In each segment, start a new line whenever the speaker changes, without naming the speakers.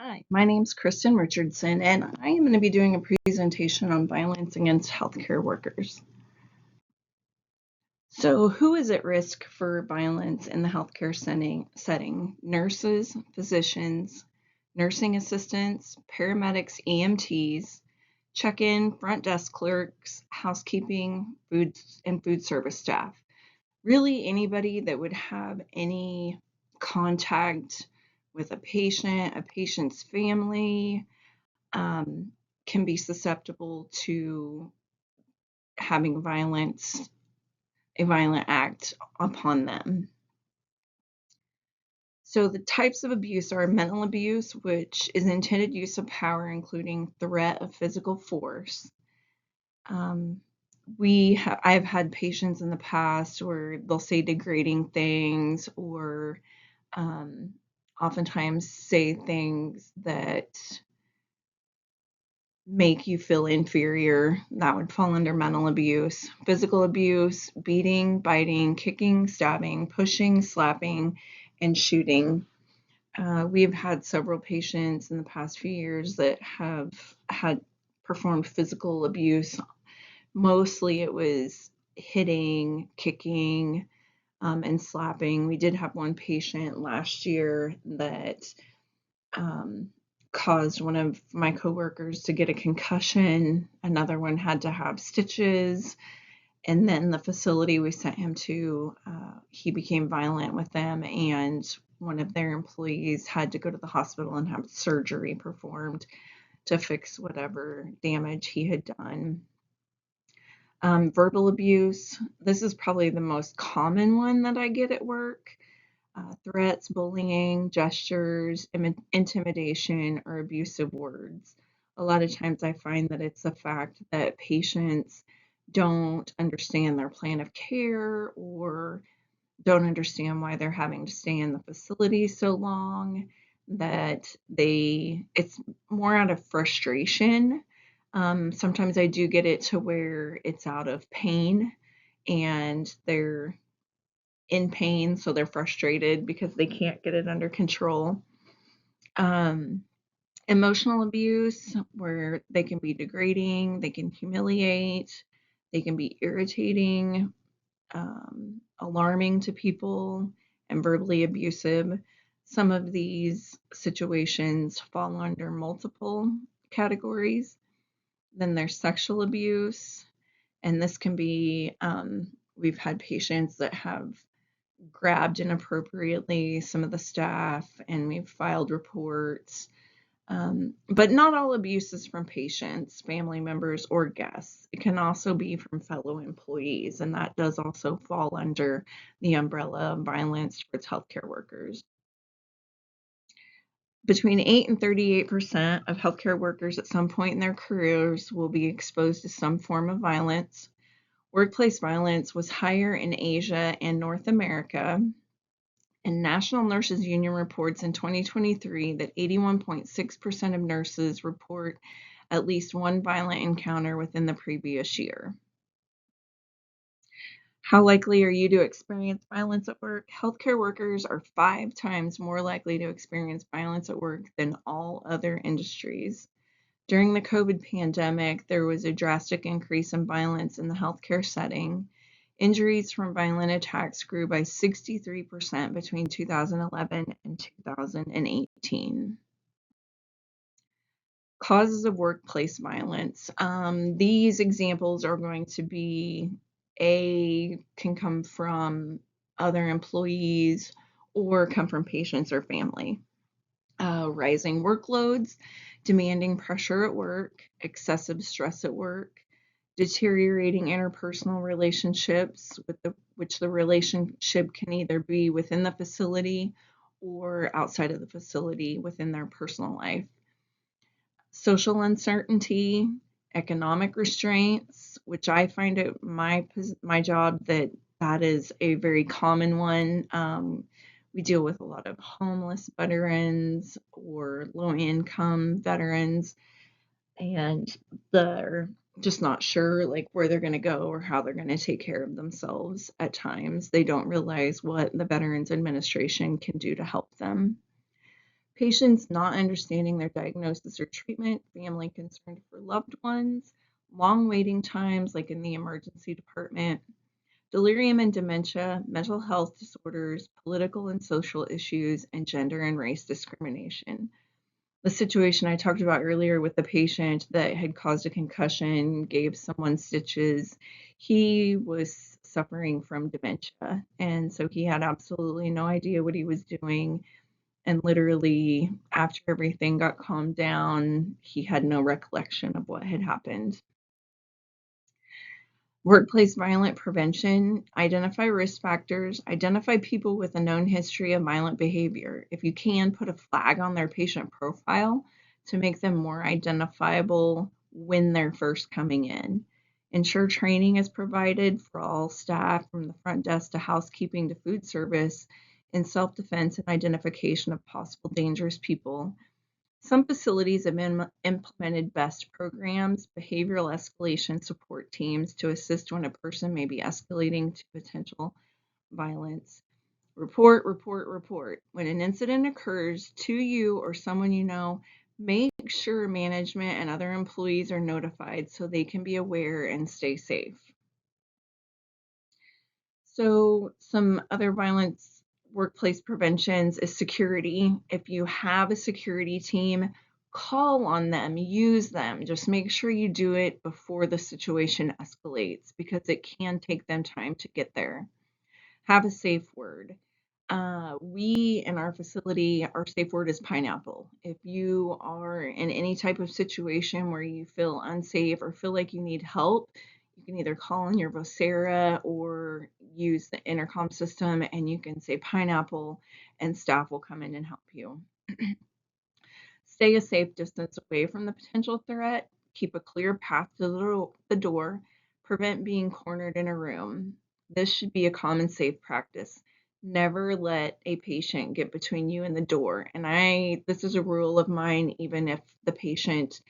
Hi, my name's Kristen Richardson, and I am going to be doing a presentation on violence against healthcare workers. So, who is at risk for violence in the healthcare setting? Nurses, physicians, nursing assistants, paramedics, EMTs, check-in, front desk clerks, housekeeping, food service staff. Really, anybody that would have any contact with a patient's family, um, can be susceptible to having a violent act upon them. So the types of abuse are mental abuse, which is intended use of power, including threat of physical force. Um, I've had patients in the past where they'll say degrading things or oftentimes say things that make you feel inferior. That would fall under mental abuse. Physical abuse, beating, biting, kicking, stabbing, pushing, slapping, and shooting. We've had several patients in the past few years that have had performed physical abuse. Mostly it was hitting, kicking, and slapping. We did have one patient last year that um, caused one of my coworkers to get a concussion. Another one had to have stitches. And then the facility we sent him to, he became violent with them, and one of their employees had to go to the hospital and have surgery performed to fix whatever damage he had done. Verbal abuse. This is probably the most common one that I get at work. Threats, bullying, gestures, intimidation, or abusive words. A lot of times I find that it's the fact that patients don't understand their plan of care or don't understand why they're having to stay in the facility so long, that it's more out of frustration. Sometimes I do get it to where it's out of pain and they're in pain, so they're frustrated because they can't get it under control. Emotional abuse, where they can be degrading, they can humiliate, they can be irritating, alarming to people, and verbally abusive. Some of these situations fall under multiple categories. Then there's sexual abuse, and this can be, we've had patients that have grabbed inappropriately some of the staff, and we've filed reports. But not all abuse is from patients, family members, or guests. It can also be from fellow employees, and that does also fall under the umbrella of violence towards healthcare workers. Between 8 and 38% of healthcare workers at some point in their careers will be exposed to some form of violence. Workplace violence was higher in Asia and North America. And National Nurses Union reports in 2023 that 81.6% of nurses report at least one violent encounter within the previous year. How likely are you to experience violence at work? Healthcare workers are 5 times more likely to experience violence at work than all other industries. During the COVID pandemic, there was a drastic increase in violence in the healthcare setting. Injuries from violent attacks grew by 63% between 2011 and 2018. Causes of workplace violence. These examples are going to be can come from other employees or come from patients or family. Rising workloads, demanding pressure at work, excessive stress at work, deteriorating interpersonal relationships, which the relationship can either be within the facility or outside of the facility within their personal life. Social uncertainty, economic restraints, which I find at my job that is a very common one. We deal with a lot of homeless veterans or low-income veterans, and they're just not sure like where they're going to go or how they're going to take care of themselves at times. They don't realize what the Veterans Administration can do to help them. Patients not understanding their diagnosis or treatment, family concerned for loved ones, long waiting times like in the emergency department, delirium and dementia, mental health disorders, political and social issues, and gender and race discrimination. The situation I talked about earlier with the patient that had caused a concussion, gave someone stitches, he was suffering from dementia. And so he had absolutely no idea what he was doing. And literally, after everything got calmed down, he had no recollection of what had happened. Workplace violent prevention, identify risk factors, identify people with a known history of violent behavior. If you can, put a flag on their patient profile to make them more identifiable when they're first coming in. Ensure training is provided for all staff from the front desk to housekeeping to food service in self-defense and identification of possible dangerous people. Some facilities have implemented BEST programs, behavioral escalation support teams to assist when a person may be escalating to potential violence. Report, report, report. When an incident occurs to you or someone you know, make sure management and other employees are notified so they can be aware and stay safe. So some other violence workplace preventions is security. If you have a security team, call on them, use them. Just make sure you do it before the situation escalates because it can take them time to get there. Have a safe word. We in our facility, our safe word is pineapple. If you are in any type of situation where you feel unsafe or feel like you need help, you can either call on your vocera or use the intercom system and you can say pineapple and staff will come in and help you. Stay a safe distance away from the potential threat. Keep a clear path to the door. Prevent being cornered in a room. This should be a common safe practice. Never let a patient get between you and the door. And this is a rule of mine, even if the patient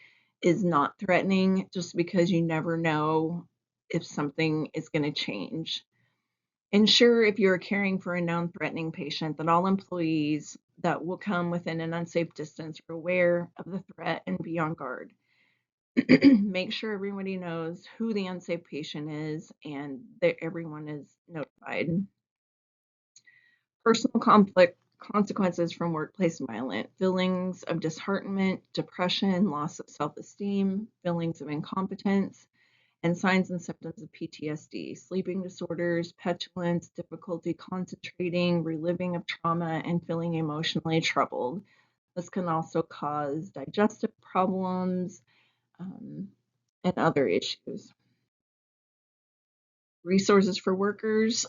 is not threatening, just because you never know if something is going to change. Ensure if you're caring for a known threatening patient that all employees that will come within an unsafe distance are aware of the threat and be on guard. Make sure everybody knows who the unsafe patient is and that everyone is notified. Personal conflict consequences from workplace violence, feelings of disheartenment, depression, loss of self-esteem, feelings of incompetence, and signs and symptoms of PTSD, sleeping disorders, petulance, difficulty concentrating, reliving of trauma, and feeling emotionally troubled. This can also cause digestive problems and other issues. Resources for workers,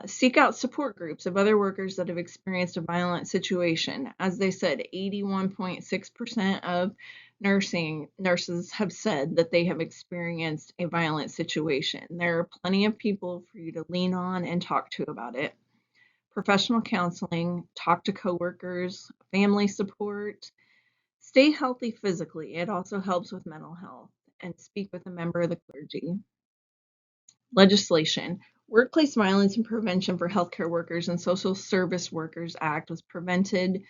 seek out support groups of other workers that have experienced a violent situation. As they said, 81.6% of nurses have said that they have experienced a violent situation. There are plenty of people for you to lean on and talk to about it. Professional counseling, talk to coworkers, family support, stay healthy physically. It also helps with mental health, and speak with a member of the clergy. Legislation. Workplace Violence and Prevention for Healthcare Workers and Social Service Workers Act was presented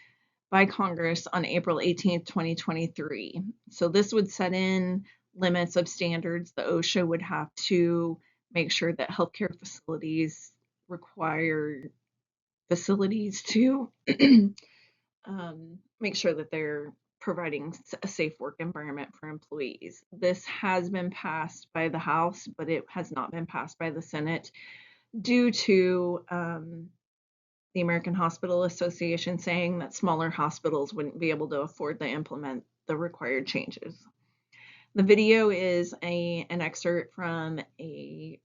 by Congress on April 18th, 2023. So this would set in limits of standards the OSHA would have to make sure that healthcare facilities require facilities to make sure that they're providing a safe work environment for employees. This has been passed by the House, but it has not been passed by the Senate due to the American Hospital Association saying that smaller hospitals wouldn't be able to afford to implement the required changes. The video is an excerpt from a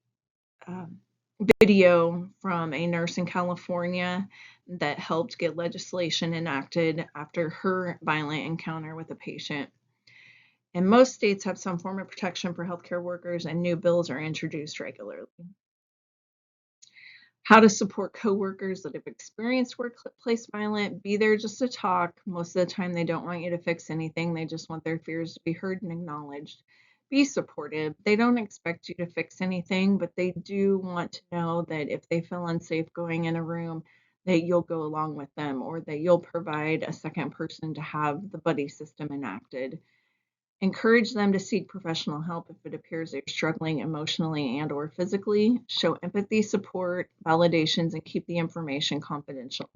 video from a nurse in California that helped get legislation enacted after her violent encounter with a patient. And most states have some form of protection for healthcare workers, and new bills are introduced regularly. How to support coworkers that have experienced workplace violence. Be there just to talk. Most of the time, they don't want you to fix anything. They just want their fears to be heard and acknowledged. Be supportive. They don't expect you to fix anything, but they do want to know that if they feel unsafe going in a room, that you'll go along with them or that you'll provide a second person to have the buddy system enacted. Encourage them to seek professional help if it appears they're struggling emotionally and or physically. Show empathy, support, validations, and keep the information confidential.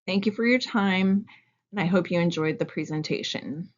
Thank you for your time, and I hope you enjoyed the presentation.